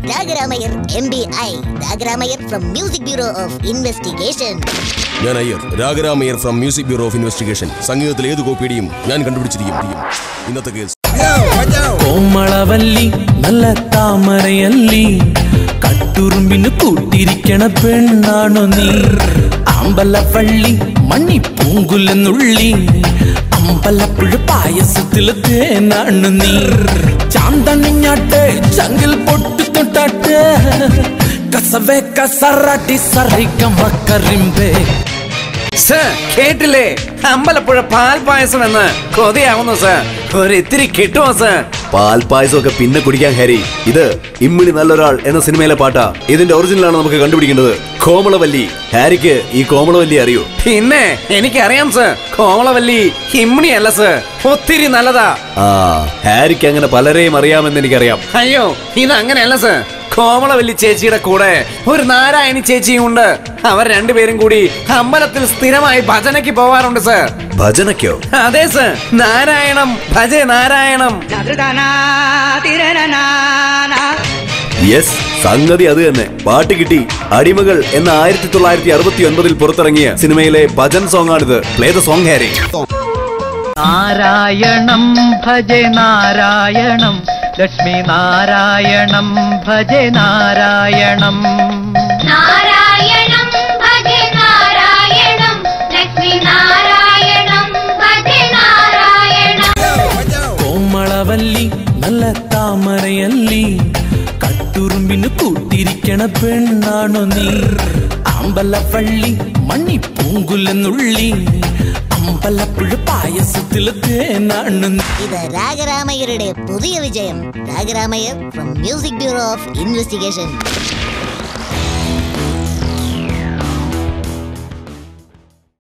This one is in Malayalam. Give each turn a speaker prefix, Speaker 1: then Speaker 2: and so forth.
Speaker 1: Ragaramayyar MBI, Ragaramayyar from Music Bureau of Investigation.
Speaker 2: ഞാൻ Iyer, Ragaramayyar from music bureau of investigation. സംഗീതത്തിലെ ഏത് കോപ്പിയുടെയും ഞാൻ കണ്ടുപിടിച്ചിരിക്കും. ഇന്നത്തെ കേസ്
Speaker 3: കോമളവല്ലി നല്ല താമരയല്ലി കട്ടുറുമ്പിന് കൂട്ടിരിക്കണ പെണ്ണാണോ നീ? അമ്പലവള്ളി മണ്ണി പൂങ്കുലെന്നുള്ളി അമ്പലപ്പുഴ പായസത്തില് തേനാണ് നീ. ചാന്തണിഞ്ഞാട്ടെ ചങ്കിൽ പൊട്ടു തൊട്ടാട്ടെ കസവേ കസറാട്ടി സറിക്ക മക്കരിമ്പേ.
Speaker 4: കേട്ടില്ലേ? അമ്പലപ്പുഴ പാൽ പായസം എന്ന് കൊതിയാവുന്നു സർ. ഒരിത്തിരി കിട്ടുമോ സർ?
Speaker 5: പാൽ പായസമൊക്കെ പിന്നെ കുടിക്കാൻ ഹാരി. ഇത് ഇമ്മിണി നല്ലൊരാൾ എന്ന സിനിമയിലെ പാട്ടാ. ഇതിന്റെ ഒറിജിനലാണ് നമുക്ക് കണ്ടുപിടിക്കേണ്ടത്. കോമളവല്ലി. ഹാരിക്ക് ഈ കോമളവല്ലി അറിയോ?
Speaker 4: പിന്നെ എനിക്കറിയാം സർ. കോമളവല്ലി ഇമ്മിണി അല്ല സർ, ഒത്തിരി നല്ലതാ.
Speaker 5: ഹാരിക്ക് അങ്ങനെ പലരെയും അറിയാമെന്ന് എനിക്കറിയാം.
Speaker 4: അയ്യോ, ഇത് അങ്ങനെയല്ല സർ. കോമളവല്ലി ചേച്ചിയുടെ കൂടെ ഒരു നാരായണി ചേച്ചിയും ഉണ്ട്. അവർ രണ്ടുപേരും കൂടി അമ്പലത്തിൽ സ്ഥിരമായി ഭജനയ്ക്ക് പോവാറുണ്ട് സർ.
Speaker 5: ഭജനയ്ക്കോ?
Speaker 4: അതെ സർ, നാരായണം ഭജ നാരായണം.
Speaker 5: യെസ്, സംഗതി അത് തന്നെ. പാട്ട് കിട്ടി. അടിമകൾ എന്ന 1969 പുറത്തിറങ്ങിയ സിനിമയിലെ ഭജൻ സോങ് ആണിത്. Play the song Harry.
Speaker 6: നാരായണം ഭജ നാരായണം ലക്ഷ്മി നാരായണം ഭജ നാരായണം.
Speaker 7: നാരായണം ഭജ നാരായണം ലക്ഷ്മി നാരായണം ഭജ നാരായണം.
Speaker 3: കോമളവല്ലി നല്ല താമരയല്ലി കട്ടുറുമ്പിന് കൂട്ടിരിക്കണ പെണ്ണാണോ നീ? അമ്പലവള്ളി മണ്ണി പൂങ്കുലെന്നുള്ളി അമ്പലപ്പുഴ പായസത്തില് തേനാണ്.
Speaker 1: ഇത് രാഗരാമയ്യരുടെ പുതിയ വിജയം. Ragaramayyar from Music Bureau of Investigation.